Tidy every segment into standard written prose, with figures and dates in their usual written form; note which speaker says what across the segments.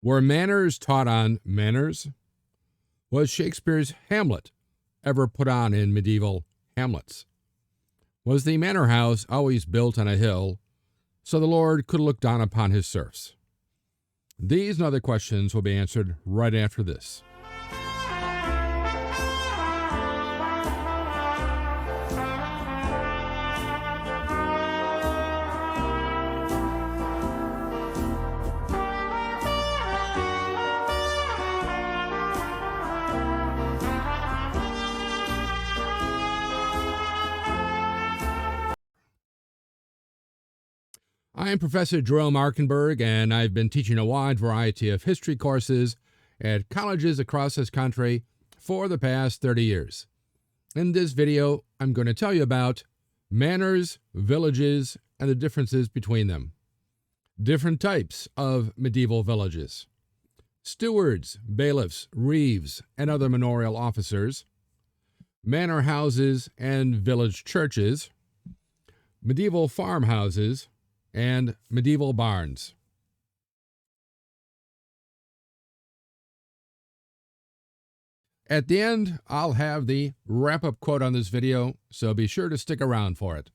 Speaker 1: Were manners taught on manors? Was Shakespeare's Hamlet ever put on in medieval hamlets? Was the manor house always built on a hill so the lord could look down upon his serfs? These and other questions will be answered right after this. I am Professor Jerome Arkenberg, and I've been teaching a wide variety of history courses at colleges across this country for the past 30 years. In this video, I'm going to tell you about manors, villages, and the differences between them. Different types of medieval villages. Stewards, bailiffs, reeves, and other manorial officers. Manor houses and village churches. Medieval farmhouses, and medieval barns. At the end, I'll have the wrap-up quote on this video, so be sure to stick around for it.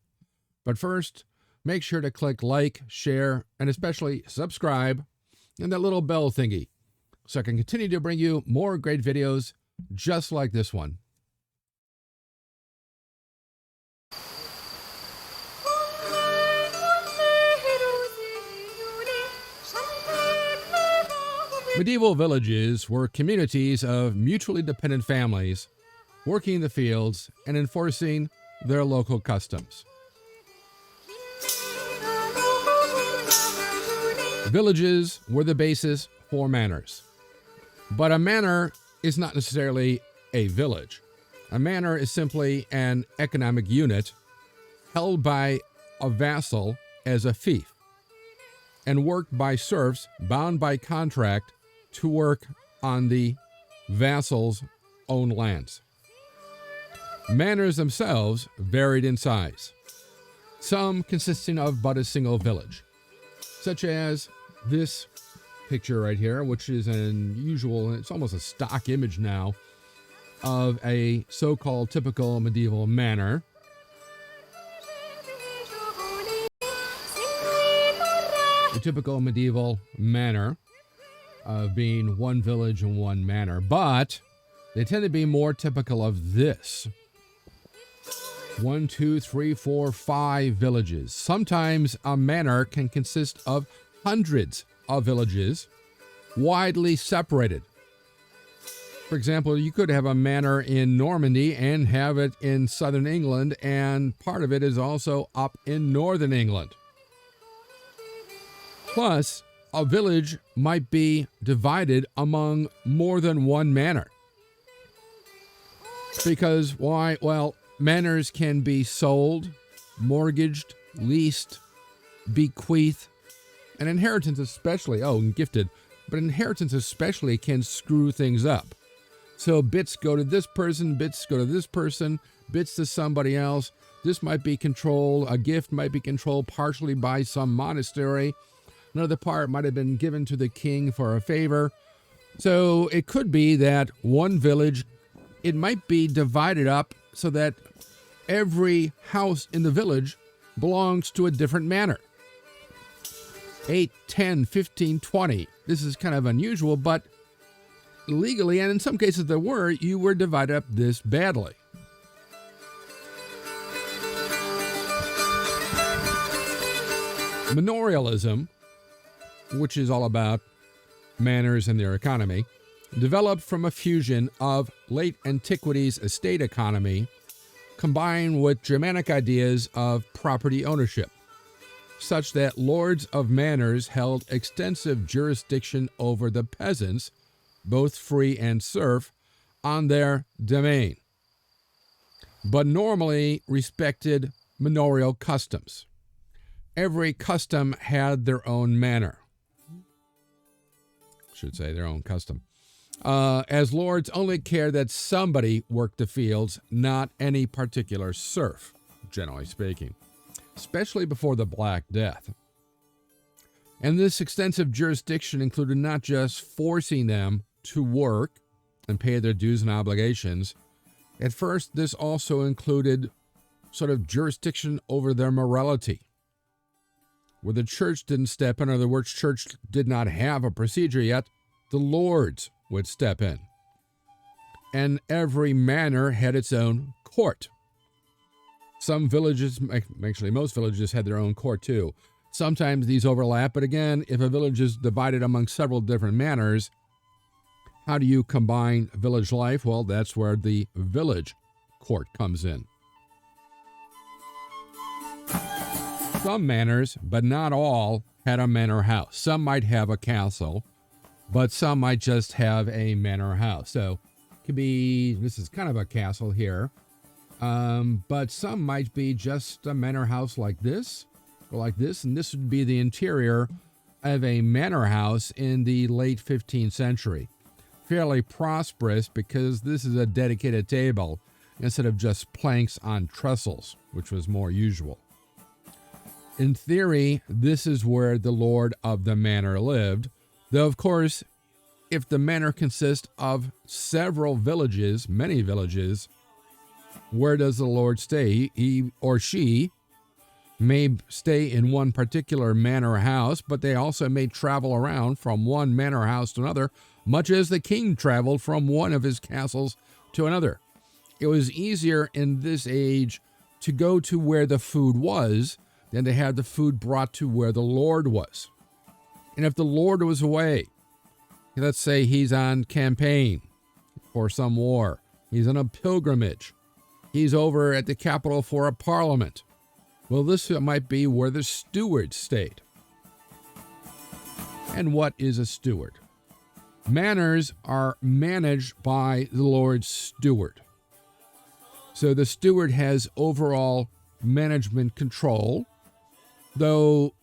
Speaker 1: But first, make sure to click like, share, and especially subscribe, and that little bell thingy, so I can continue to bring you more great videos just like this one. Medieval villages were communities of mutually dependent families working the fields and enforcing their local customs. Villages were the basis for manors. But a manor is not necessarily a village. A manor is simply an economic unit held by a vassal as a fief and worked by serfs bound by contract to work on the vassal's own lands. Manors themselves varied in size, some consisting of but a single village, such as this picture right here, which is an unusual, it's almost a stock image now, of a so-called typical medieval manor. The typical medieval manor of being one village and one manor, but they tend to be more typical of this. 1, 2, 3, 4, 5 villages. Sometimes a manor can consist of hundreds of villages, widely separated. For example, you could have a manor in Normandy and have it in southern England, and part of it is also up in northern England. Plus, a village might be divided among more than one manor. Because why? Well, manors can be sold, mortgaged, leased, bequeathed, and inheritance especially, and gifted, but inheritance especially can screw things up. So bits go to this person, bits go to this person, bits to somebody else. This might be controlled, a gift might be controlled partially by some monastery. Another part might have been given to the king for a favor. So it could be that one village, it might be divided up so that every house in the village belongs to a different manor. 8, 10, 15, 20. This is kind of unusual, but legally, and in some cases there were, you were divided up this badly. Manorialism, which is all about manors and their economy, developed from a fusion of late antiquities estate economy combined with Germanic ideas of property ownership, such that lords of manors held extensive jurisdiction over the peasants, both free and serf, on their domain, but normally respected manorial customs. Every custom had their own manor. Should say their own custom. As lords only cared that somebody worked the fields, not any particular serf, generally speaking, especially before the Black Death. And this extensive jurisdiction included not just forcing them to work and pay their dues and obligations. At first, this also included sort of jurisdiction over their morality. Where the church didn't step in, or the word church did not have a procedure yet, the lords would step in. And every manor had its own court. Some villages, actually most villages, had their own court too. Sometimes these overlap, but again, if a village is divided among several different manors, how do you combine village life? Well, that's where the village court comes in. Some manors, but not all, had a manor house. Some might have a castle, but some might just have a manor house. So it could be, this is kind of a castle here, but some might be just a manor house like this, or like this, and this would be the interior of a manor house in the late 15th century. Fairly prosperous because this is a dedicated table instead of just planks on trestles, which was more usual. In theory, this is where the lord of the manor lived, though of course, if the manor consists of several villages, many villages, where does the lord stay? He or she may stay in one particular manor house, but they also may travel around from one manor house to another, much as the king traveled from one of his castles to another. It was easier in this age to go to where the food was than to have the food brought to where the lord was. And if the lord was away, let's say he's on campaign for some war, he's on a pilgrimage, he's over at the capital for a parliament, well, this might be where the steward stayed. And what is a steward? Manors are managed by the lord's steward. So the steward has overall management control, though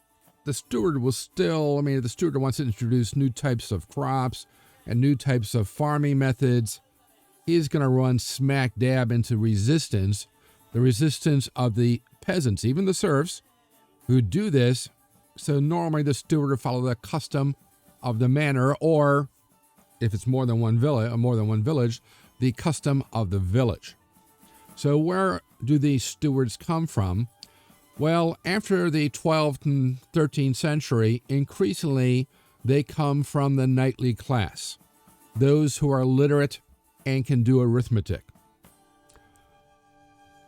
Speaker 1: the steward will still, the steward wants to introduce new types of crops and new types of farming methods. He's going to run smack dab into resistance, the resistance of the peasants, even the serfs, who do this. So normally the steward will follow the custom of the manor, or if it's more than one village, the custom of the village. So where do these stewards come from? Well, after the 12th and 13th century, increasingly they come from the knightly class, those who are literate and can do arithmetic.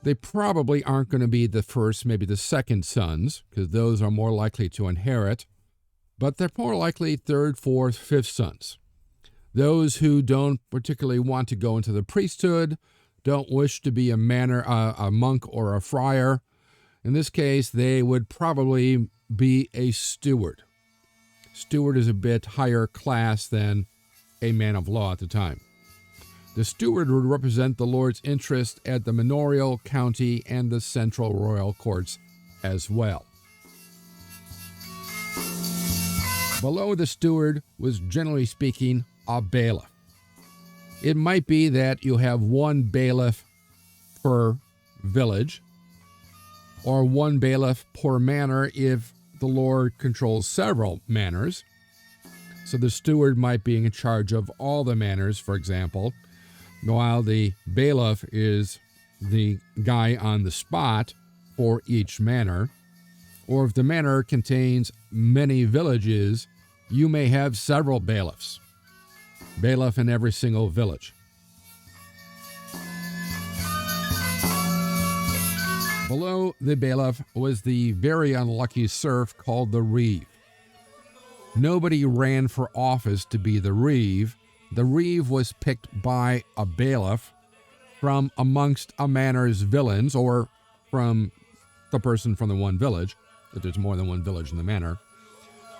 Speaker 1: They probably aren't going to be the first, maybe the second sons, because those are more likely to inherit, but they're more likely third, fourth, fifth sons. Those who don't particularly want to go into the priesthood, don't wish to be a monk or a friar. In this case, they would probably be a steward. Steward is a bit higher class than a man of law at the time. The steward would represent the lord's interest at the manorial, county, and the central royal courts as well. Below the steward was, generally speaking, a bailiff. It might be that you have one bailiff per village, or one bailiff per manor if the lord controls several manors. So the steward might be in charge of all the manors, for example, while the bailiff is the guy on the spot for each manor. Or if the manor contains many villages, you may have several bailiffs. Bailiff in every single village. Below the bailiff was the very unlucky serf called the reeve. Nobody ran for office to be the reeve. The reeve was picked by a bailiff from amongst a manor's villains, or from the person from the one village, if there's more than one village in the manor.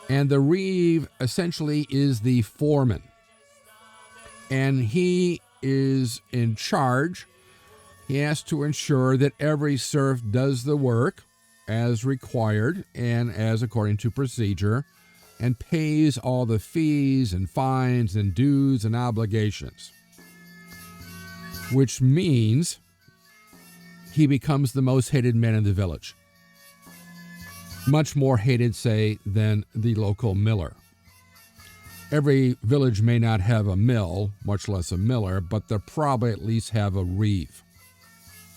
Speaker 1: And the reeve essentially is the foreman. And he is in charge. He has to ensure that every serf does the work as required and as according to procedure, and pays all the fees and fines and dues and obligations. Which means he becomes the most hated man in the village. Much more hated, say, than the local miller. Every village may not have a mill, much less a miller, but they'll probably at least have a reeve.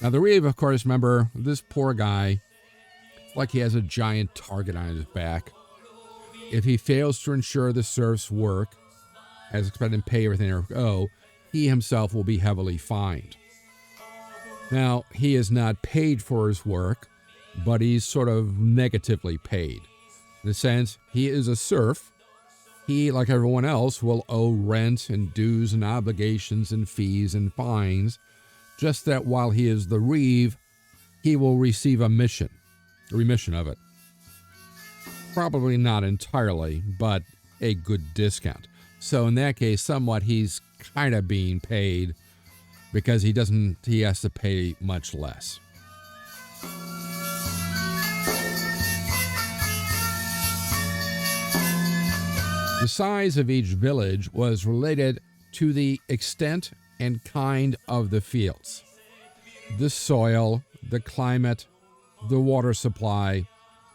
Speaker 1: Now, the reeve, of course, remember, this poor guy, like he has a giant target on his back. If he fails to ensure the serfs work, as expected, and pay everything they owe, he himself will be heavily fined. Now, he is not paid for his work, but he's sort of negatively paid. In a sense, he is a serf. He, like everyone else, will owe rent and dues and obligations and fees and fines, just that while he is the reeve, he will receive a remission of it. Probably not entirely, but a good discount. So in that case, somewhat he's kind of being paid because he has to pay much less. The size of each village was related to the extent and kind of the fields, the soil, the climate, the water supply,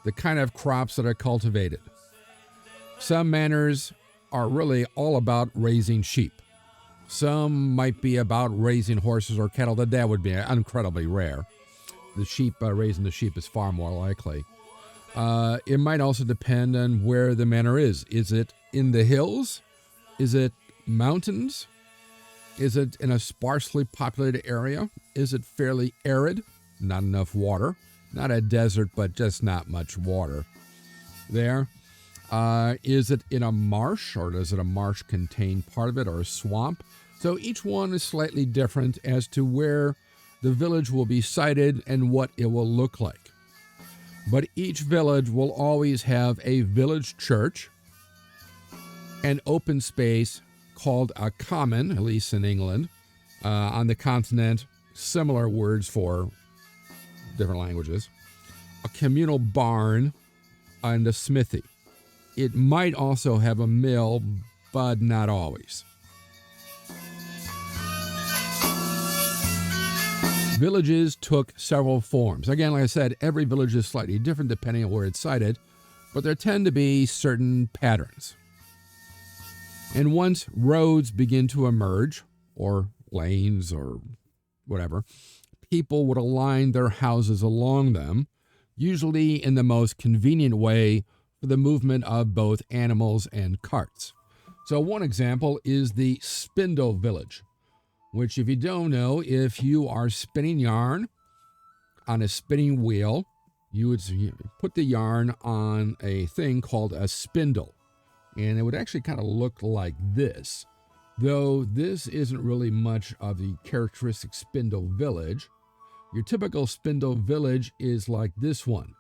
Speaker 1: the kind of crops that are cultivated. Some manors are really all about raising sheep. Some might be about raising horses or cattle. That would be incredibly rare. Raising the sheep is far more likely. It might also depend on where the manor is. Is it in the hills? Is it mountains? Is it in a sparsely populated area? Is it fairly arid? Not enough water. Not a desert, but just not much water there. Is it in a marsh, or does a marsh contain part of it, or a swamp? So each one is slightly different as to where the village will be sited and what it will look like. But each village will always have a village church, an open space called a common, at least in England. On the continent, similar words for different languages. A communal barn and a smithy. It might also have a mill, but not always. Villages took several forms. Again, like I said, every village is slightly different depending on where it's sited, but there tend to be certain patterns. And once roads begin to emerge, or lanes or whatever, people would align their houses along them, usually in the most convenient way for the movement of both animals and carts. So one example is the Spindle village, which, if you don't know, if you are spinning yarn on a spinning wheel, you would put the yarn on a thing called a spindle. And it would actually kind of look like this, though this isn't really much of the characteristic spindle village. Your typical spindle village is like this one.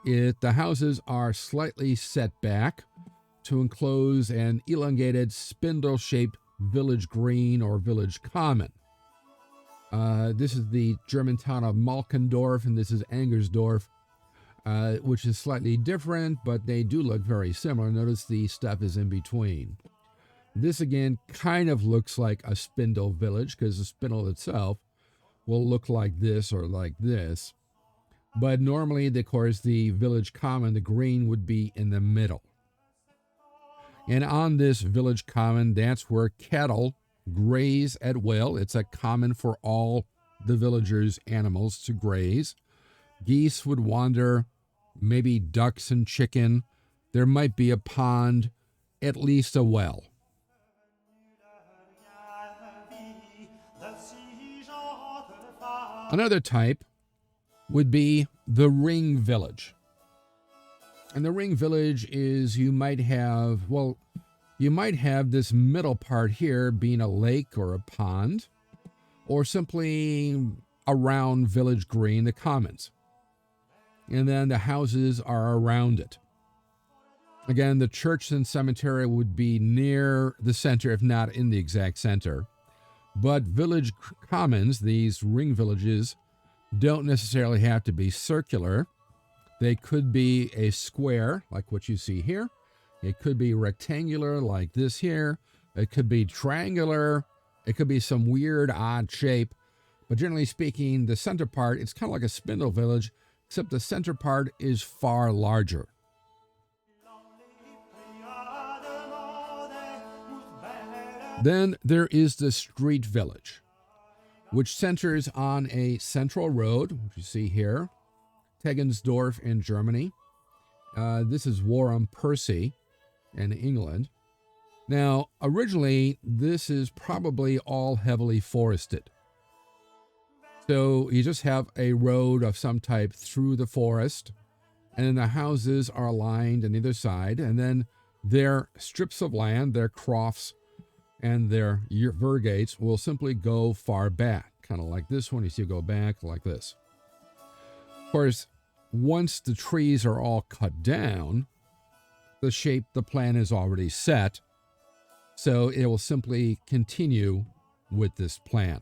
Speaker 1: The houses are slightly set back to enclose an elongated spindle-shaped village green or village common. This is the German town of Malkendorf, and this is Angersdorf, which is slightly different, but they do look very similar. Notice the stuff is in between. This, again, kind of looks like a spindle village because the spindle itself will look like this or like this. But normally, of course, the village common, the green, would be in the middle. And on this village common, that's where cattle graze at will. It's a common for all the villagers' animals to graze. Geese would wander, maybe ducks and chicken. There might be a pond, at least a well. Another type would be the ring village. And the ring village is you might have this middle part here being a lake or a pond, or simply a round village green, the commons. And then the houses are around it. Again, the church and cemetery would be near the center, if not in the exact center. But village commons, these ring villages, don't necessarily have to be circular. They could be a square, like what you see here. It could be rectangular, like this here. It could be triangular. It could be some weird, odd shape. But generally speaking, the center part, it's kind of like a spindle village, except the center part is far larger. Then there is the street village, which centers on a central road, which you see here, Teggensdorf in Germany. This is Warham Percy in England. Now, originally, this is probably all heavily forested. So you just have a road of some type through the forest, and then the houses are lined on either side, and then their strips of land, their crofts, and their vergates will simply go far back, kind of like this one. You see it go back like this. Of course, once the trees are all cut down, the plan is already set, so it will simply continue with this plan.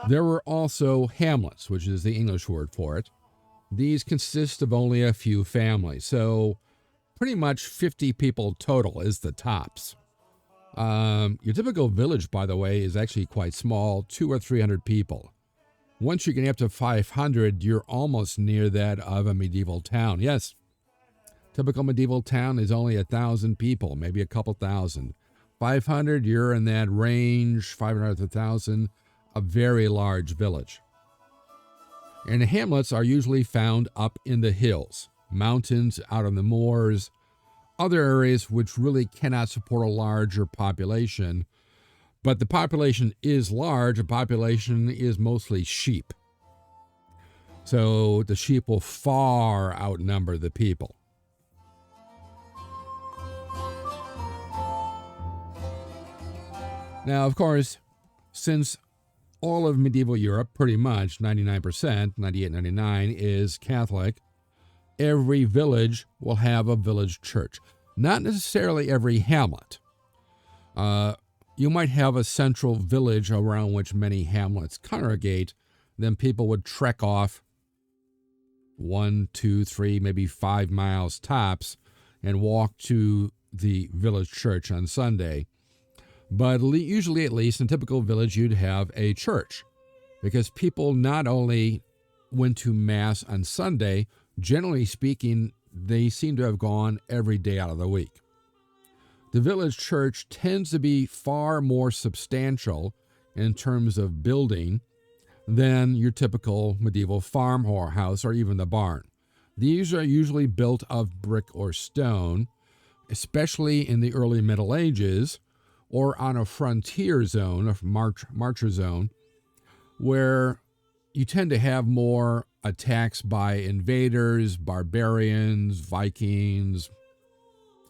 Speaker 1: There were also hamlets, which is the English word for it. These consist of only a few families, so pretty much 50 people total is the tops. Your typical village, by the way, is actually quite small, 200 or 300 people. Once you get up to 500, you're almost near that of a medieval town. Yes, typical medieval town is only 1,000 people, maybe a couple thousand. 500, you're in that range, 500 to 1,000, a very large village. And the hamlets are usually found up in the hills, mountains, out on the moors, other areas which really cannot support a larger population. But the population is large. The population is mostly sheep. So the sheep will far outnumber the people. Now, of course, since all of medieval Europe, pretty much 99%, 98, 99, is Catholic, every village will have a village church. Not necessarily every hamlet. You might have a central village around which many hamlets congregate. Then people would trek off 1, 2, 3, maybe 5 miles tops and walk to the village church on Sunday. But usually, at least in a typical village, you'd have a church, because people not only went to Mass on Sunday, generally speaking, they seem to have gone every day out of the week. The village church tends to be far more substantial in terms of building than your typical medieval farmhouse or even the barn. These are usually built of brick or stone, especially in the early Middle Ages or on a frontier zone, a marcher zone, where you tend to have more attacks by invaders, barbarians, Vikings,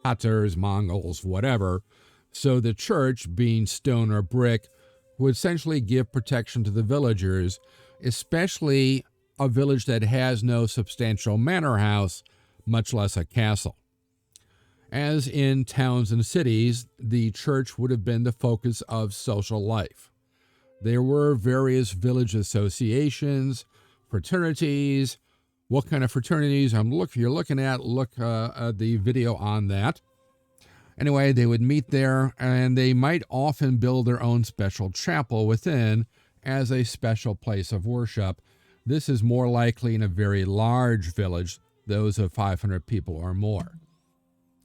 Speaker 1: Tatars, Mongols, whatever. So the church, being stone or brick, would essentially give protection to the villagers, especially a village that has no substantial manor house, much less a castle. As in towns and cities, the church would have been the focus of social life. There were various village associations, fraternities. What kind of fraternities you're looking at, look at the video on that. Anyway, they would meet there, and they might often build their own special chapel within as a special place of worship. This is more likely in a very large village, those of 500 people or more.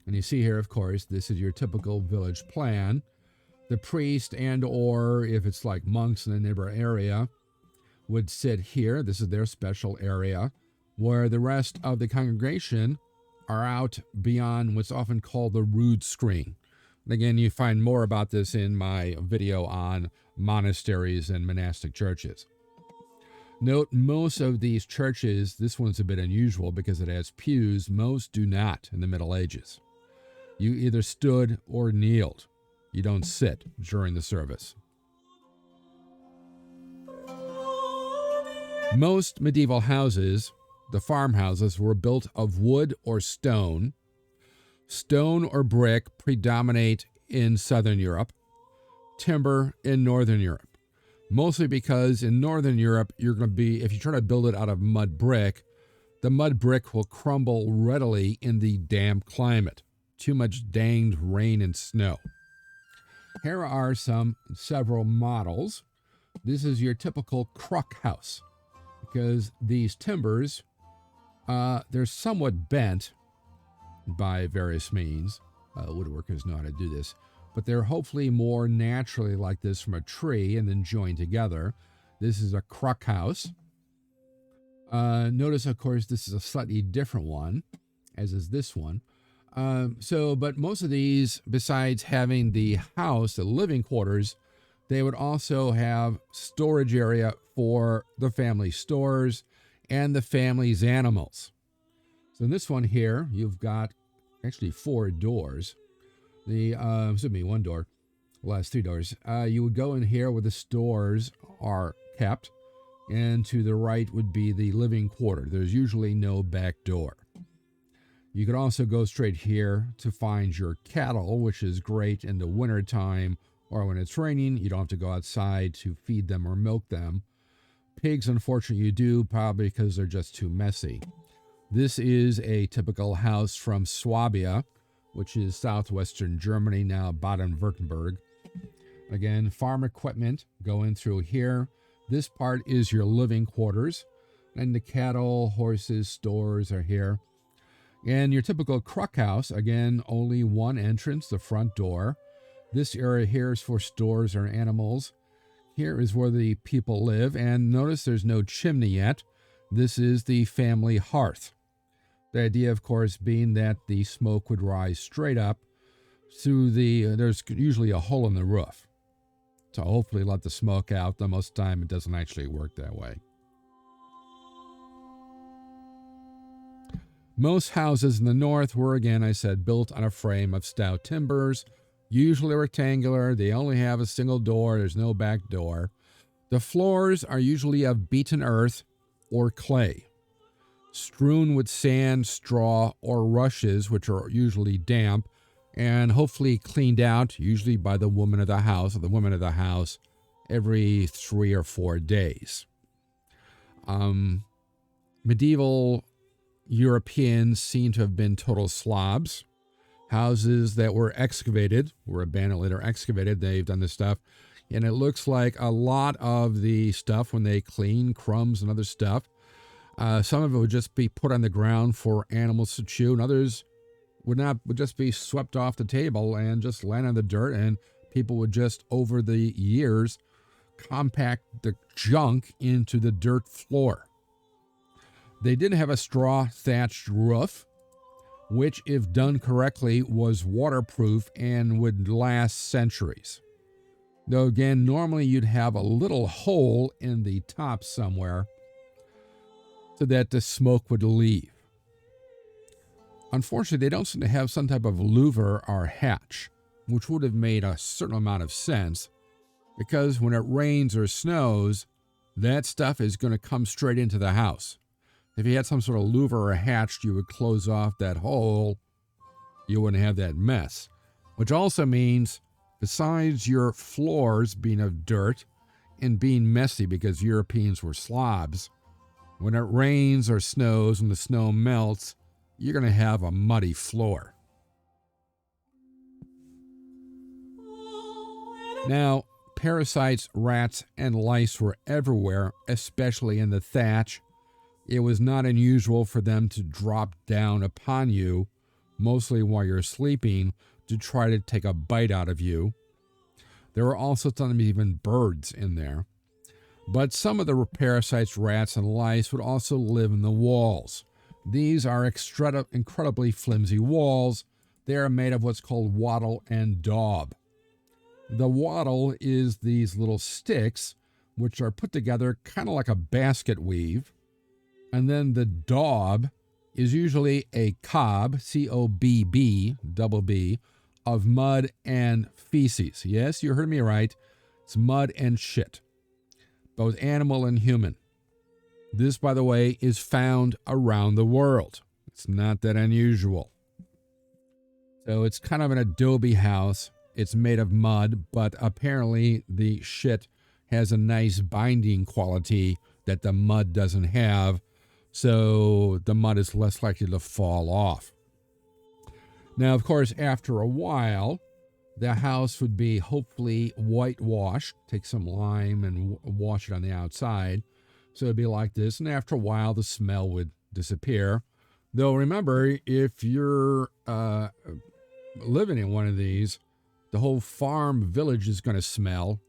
Speaker 1: And you see here, of course, this is your typical village plan. The priest and or, if it's like monks in the neighbor area, would sit here. This is their special area, where the rest of the congregation are out beyond what's often called the rood screen. And again, you find more about this in my video on monasteries and monastic churches. Note, most of these churches, this one's a bit unusual because it has pews. Most do not in the Middle Ages. You either stood or kneeled. You don't sit during the service. Most medieval houses, the farmhouses, were built of wood or stone. Stone or brick predominate in Southern Europe, timber in Northern Europe. Mostly because in Northern Europe, if you try to build it out of mud brick, the mud brick will crumble readily in the damp climate. Too much danged rain and snow. Here are several models. This is your typical crock house because these timbers, they're somewhat bent by various means. Woodworkers know how to do this, but they're hopefully more naturally like this from a tree and then joined together. This is a crock house. Notice, of course, this is a slightly different one, as is this one. But most of these, besides having the house, the living quarters, they would also have storage area for the family stores and the family's animals. So in this one here, you've got actually 4 doors. One door, the last 3 doors. You would go in here where the stores are kept, and to the right would be the living quarter. There's usually no back door. You could also go straight here to find your cattle, which is great in the wintertime or when it's raining. You don't have to go outside to feed them or milk them. Pigs, unfortunately, you do, probably because they're just too messy. This is a typical house from Swabia, which is southwestern Germany, now Baden-Württemberg. Again, farm equipment going through here. This part is your living quarters, and the cattle, horses, stores are here. And your typical crock house, again, only one entrance, the front door. This area here is for stores or animals. Here is where the people live, and notice there's no chimney yet. This is the family hearth. The idea, of course, being that the smoke would rise straight up through there's usually a hole in the roof to hopefully let the smoke out, though most of the time it doesn't actually work that way. Most houses in the north were, again, I said, built on a frame of stout timbers, usually rectangular. They only have a single door. There's no back door. The floors are usually of beaten earth or clay, strewn with sand, straw, or rushes, which are usually damp, and hopefully cleaned out, usually by the woman of the house or the women of the house, every 3 or 4 days. Medieval Europeans seem to have been total slobs. Houses that were excavated, were abandoned, later excavated, they've done this stuff, and it looks like a lot of the stuff when they clean, crumbs and other stuff, some of it would just be put on the ground for animals to chew, and others would just be swept off the table and just land on the dirt, and people would just, over the years, compact the junk into the dirt floor. They did have a straw thatched roof, which, if done correctly, was waterproof and would last centuries. Though again, normally you'd have a little hole in the top somewhere so that the smoke would leave. Unfortunately, they don't seem to have some type of louver or hatch, which would have made a certain amount of sense, because when it rains or snows, that stuff is going to come straight into the house. If you had some sort of louver or hatch, you would close off that hole. You wouldn't have that mess. Which also means, besides your floors being of dirt and being messy because Europeans were slobs, when it rains or snows and the snow melts, you're going to have a muddy floor. Now, parasites, rats, and lice were everywhere, especially in the thatch. It was not unusual for them to drop down upon you, mostly while you're sleeping, to try to take a bite out of you. There were also sometimes even birds in there. But some of the parasites, rats, and lice would also live in the walls. These are incredibly flimsy walls. They are made of what's called wattle and daub. The wattle is these little sticks, which are put together kind of like a basket weave. And then the daub is usually a cob, C-O-B-B, double B, of mud and feces. Yes, you heard me right. It's mud and shit, both animal and human. This, by the way, is found around the world. It's not that unusual. So it's kind of an adobe house. It's made of mud, but apparently the shit has a nice binding quality that the mud doesn't have. So the mud is less likely to fall off. Now, of course, after a while, The house would be hopefully whitewashed. Take some lime and wash it on the outside. So it'd be like this. And after a while, the smell would disappear. Though remember, if you're living in one of these, the whole farm village is going to smell.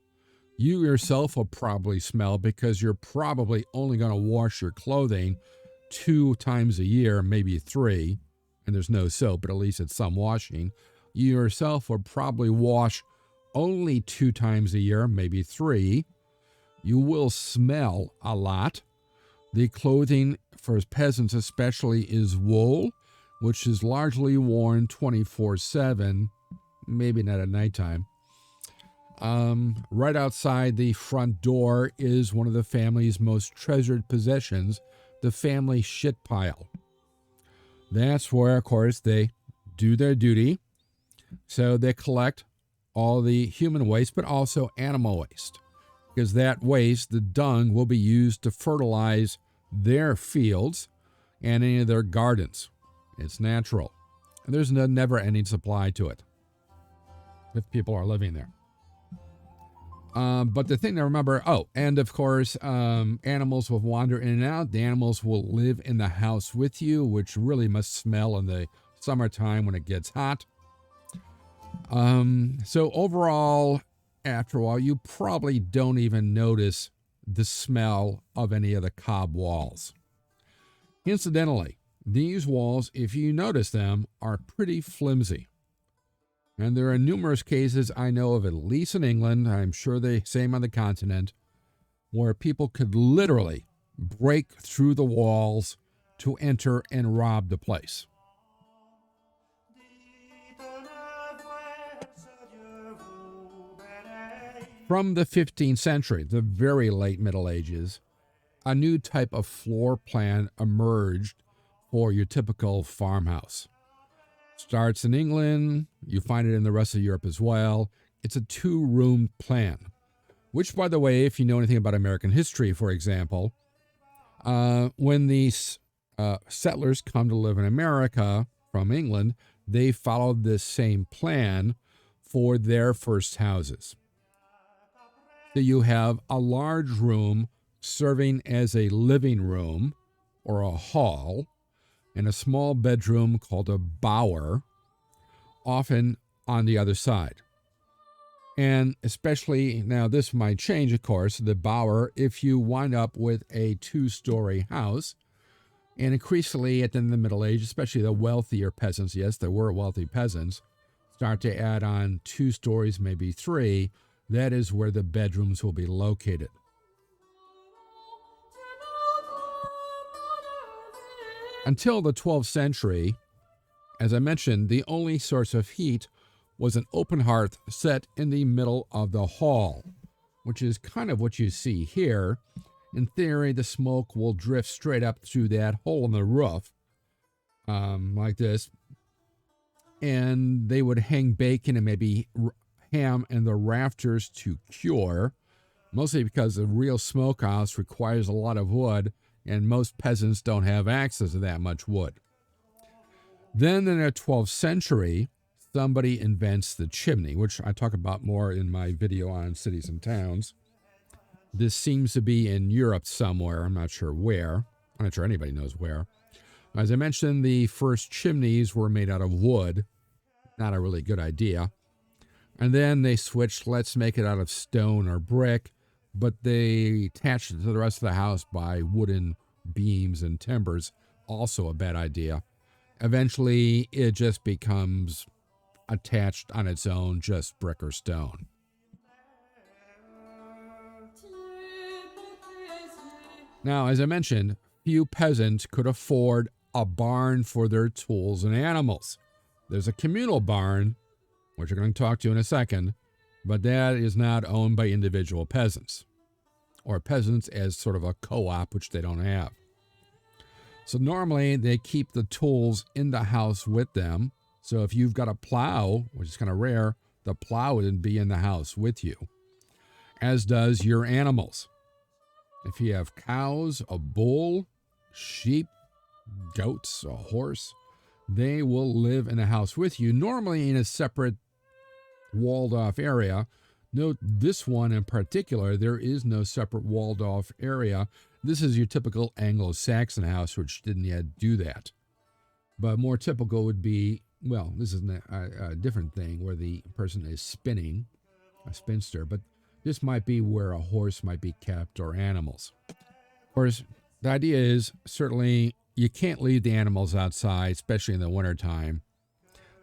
Speaker 1: You yourself will probably smell because you're probably only going to wash your clothing 2 times a year, maybe 3. And there's no soap, but at least it's some washing. You yourself will probably wash only 2 times a year, maybe 3. You will smell a lot. The clothing for peasants especially is wool, which is largely worn 24/7, maybe not at nighttime. Right outside the front door is one of the family's most treasured possessions, the family shit pile. That's where, of course, they do their duty. So they collect all the human waste, but also animal waste. Because that waste, the dung, will be used to fertilize their fields and any of their gardens. It's natural. And there's no never-ending supply to it if people are living there. But the thing to remember, and of course, animals will wander in and out. The animals will live in the house with you, which really must smell in the summertime when it gets hot. So overall, after a while, you probably don't even notice the smell of any of the Cobb walls. Incidentally, these walls, if you notice them, are pretty flimsy. And there are numerous cases I know of, at least in England, I'm sure the same on the continent, where people could literally break through the walls to enter and rob the place. From the 15th century, the very late Middle Ages, a new type of floor plan emerged for your typical farmhouse. Starts in England, you find it in the rest of Europe as well. It's a 2-room plan, which, by the way, if you know anything about American history, for example, when these settlers come to live in America from England, they followed this same plan for their first houses. So you have a large room serving as a living room or a hall, and a small bedroom called a bower, often on the other side. And especially, now this might change, of course, the bower, if you wind up with a 2-story house, and increasingly at the end of the Middle Age, especially the wealthier peasants, yes, there were wealthy peasants, start to add on 2 stories, maybe 3, that is where the bedrooms will be located. Until the 12th century, as I mentioned, the only source of heat was an open hearth set in the middle of the hall, which is kind of what you see here. In theory, the smoke will drift straight up through that hole in the roof, like this, and they would hang bacon and maybe ham in the rafters to cure, mostly because the real smokehouse requires a lot of wood, and most peasants don't have access to that much wood. Then in the 12th century, somebody invents the chimney, which I talk about more in my video on cities and towns. This seems to be in Europe somewhere. I'm not sure where. I'm not sure anybody knows where. As I mentioned, the first chimneys were made out of wood. Not a really good idea. And then they switched, let's make it out of stone or brick, but they attached it to the rest of the house by wooden beams and timbers. Also a bad idea. Eventually, it just becomes attached on its own, just brick or stone. Now, as I mentioned, few peasants could afford a barn for their tools and animals. There's a communal barn, which I'm going to talk to in a second, but that is not owned by individual peasants, or peasants as sort of a co-op, which they don't have. So normally they keep the tools in the house with them. So if you've got a plow, which is kind of rare, the plow would be in the house with you, as does your animals. If you have cows, a bull, sheep, goats, a horse, they will live in the house with you, normally in a separate walled off area. Note this one in particular, there is no separate walled off area. This is your typical Anglo-Saxon house, which didn't yet do that. But more typical would be, well, this is a different thing where the person is spinning, a spinster, but this might be where a horse might be kept or animals. Of course, the idea is certainly you can't leave the animals outside, especially in the wintertime.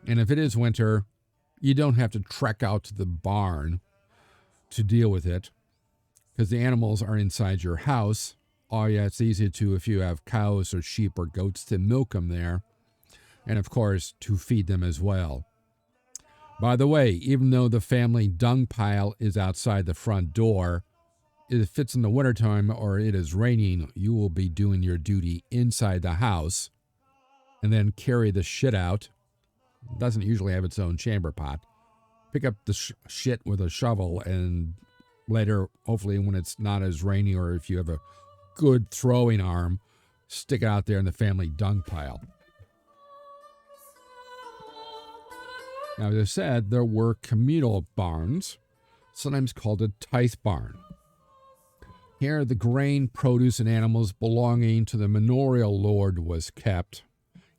Speaker 1: And if it is winter, you don't have to trek out to the barn to deal with it because the animals are inside your house. Oh yeah, it's easy to, if you have cows or sheep or goats, to milk them there. And of course, to feed them as well. By the way, even though the family dung pile is outside the front door, if it's in the wintertime or it is raining, you will be doing your duty inside the house and then carry the shit out. It doesn't usually have its own chamber pot. Pick up the shit with a shovel and later, hopefully when it's not as rainy or if you have a good throwing arm, stick it out there in the family dung pile. Now, as I said, there were communal barns, sometimes called a tithe barn. Here, the grain, produce, and animals belonging to the manorial lord was kept,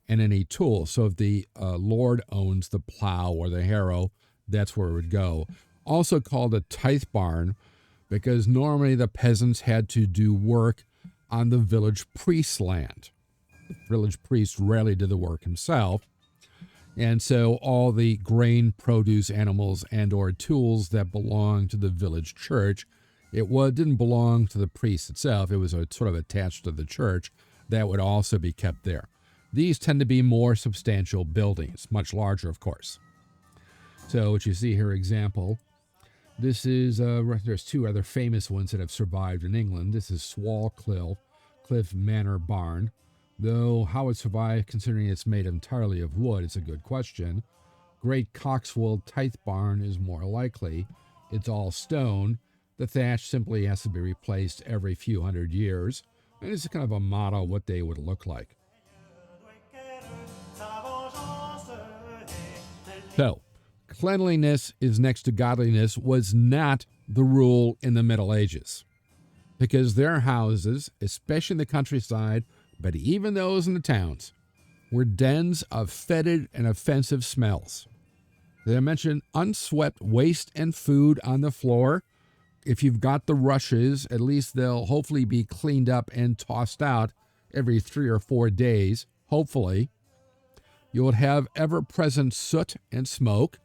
Speaker 1: and any tool. So if the lord owns the plow or the harrow, that's where it would go. Also called a tithe barn because normally the peasants had to do work on the village priest's land. The village priest rarely did the work himself. And so all the grain, produce, animals, and or tools that belonged to the village church, didn't belong to the priest itself. It was sort of attached to the church. That would also be kept there. These tend to be more substantial buildings, much larger, of course. So what you see here, example, this is, there's two other famous ones that have survived in England. This is Cliff Manor Barn. Though how it survived, considering it's made entirely of wood, is a good question. Great Coxwold Tithe Barn is more likely. It's all stone. The thatch simply has to be replaced every few hundred years. And it's kind of a model of what they would look like. So, cleanliness is next to godliness was not the rule in the Middle Ages. Because their houses, especially in the countryside, but even those in the towns, were dens of fetid and offensive smells. Did I mention unswept waste and food on the floor? If you've got the rushes, at least they'll hopefully be cleaned up and tossed out every 3 or 4 days, hopefully. You would have ever-present soot and smoke,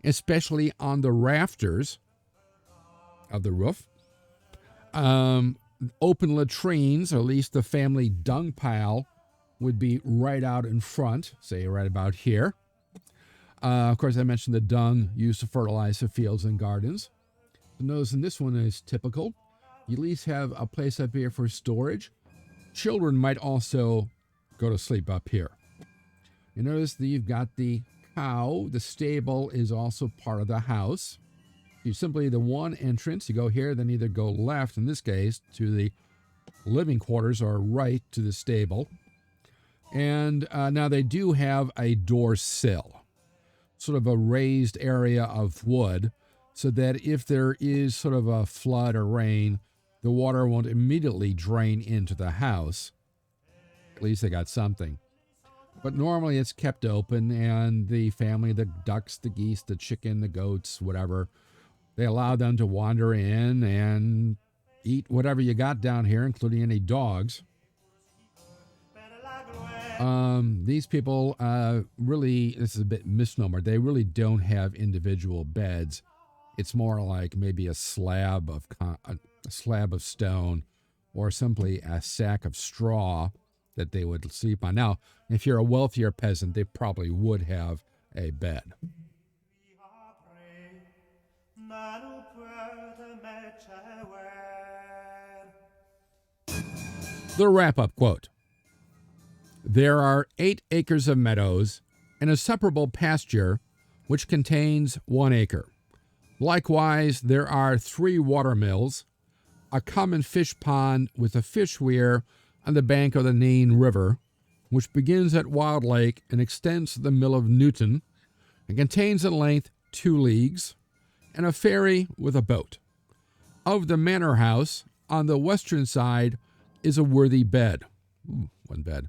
Speaker 1: especially on the rafters of the roof. Open latrines, or at least the family dung pile, would be right out in front, say right about here. Of course, I mentioned the dung used to fertilize the fields and gardens. Notice in this one is typical. You at least have a place up here for storage. Children might also go to sleep up here. You notice that you've got the cow. The stable is also part of the house. You simply, the one entrance, you go here, then either go left, in this case, to the living quarters, or right to the stable. And now they do have a door sill, sort of a raised area of wood, so that if there is sort of a flood or rain, the water won't immediately drain into the house. At least they got something. But normally it's kept open, and the family, the ducks, the geese, the chicken, the goats, whatever, they allow them to wander in and eat whatever you got down here, including any dogs. These people really, this is a bit misnomer, they really don't have individual beds. It's more like maybe a slab of stone, or simply a sack of straw that they would sleep on. Now, if you're a wealthier peasant, they probably would have a bed. The wrap-up quote. There are 8 acres of meadows and a separable pasture which contains 1 acre. Likewise, there are 3 water mills, a common fish pond with a fish weir on the bank of the Nain River, which begins at Wild Lake and extends to the mill of Newton, and contains in length 2 leagues, and a ferry with a boat. Of the manor house, on the western side is a worthy bed. One bed.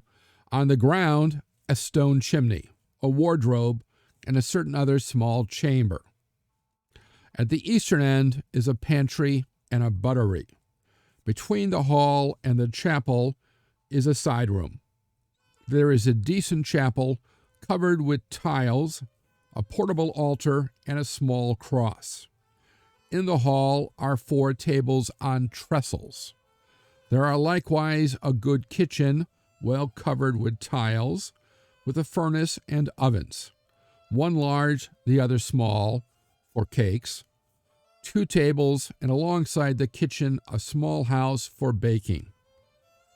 Speaker 1: On the ground, a stone chimney, a wardrobe, and a certain other small chamber. At the eastern end is a pantry and a buttery. Between the hall and the chapel is a side room. There is a decent chapel covered with tiles, a portable altar, and a small cross. In the hall are 4 tables on trestles. There are likewise a good kitchen, well covered with tiles, with a furnace and ovens, one large, the other small, for cakes, 2 tables, and alongside the kitchen a small house for baking.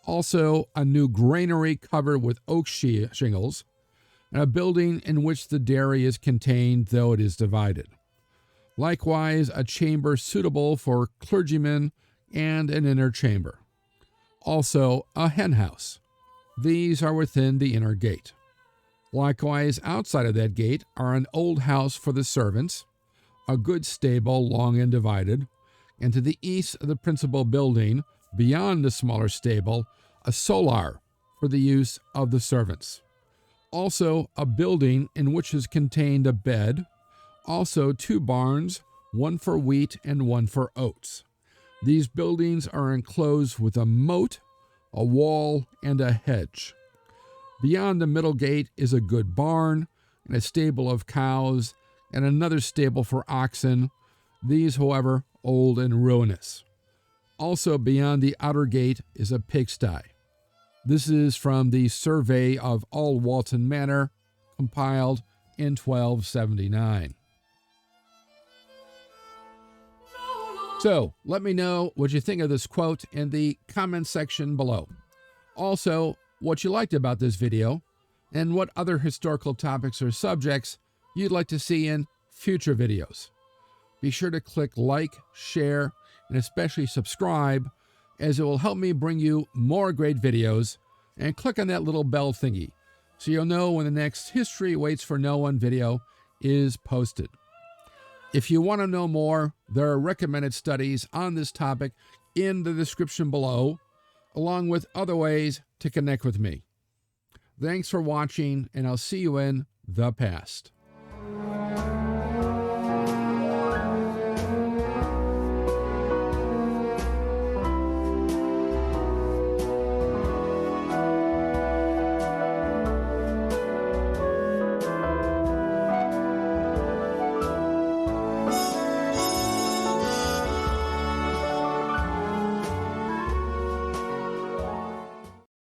Speaker 1: Also a new granary covered with oak shingles, and a building in which the dairy is contained, though it is divided. Likewise a chamber suitable for clergymen and an inner chamber. Also a hen house. These are within the inner gate. Likewise outside of that gate are an old house for the servants, a good stable long and divided, and to the east of the principal building, beyond the smaller stable, a solar for the use of the servants. Also a building in which is contained a bed, also 2 barns, one for wheat and one for oats. These buildings are enclosed with a moat, a wall, and a hedge. Beyond the middle gate is a good barn, and a stable of cows, and another stable for oxen, these, however, old and ruinous. Also beyond the outer gate is a pigsty. This is from the Survey of All Walton Manor, compiled in 1279. So, let me know what you think of this quote in the comment section below. Also, what you liked about this video, and what other historical topics or subjects you'd like to see in future videos. Be sure to click like, share, and especially subscribe, as it will help me bring you more great videos, and click on that little bell thingy so you'll know when the next History Waits for No One video is posted. If you want to know more, there are recommended studies on this topic in the description below, along with other ways to connect with me. Thanks for watching, and I'll see you in the past.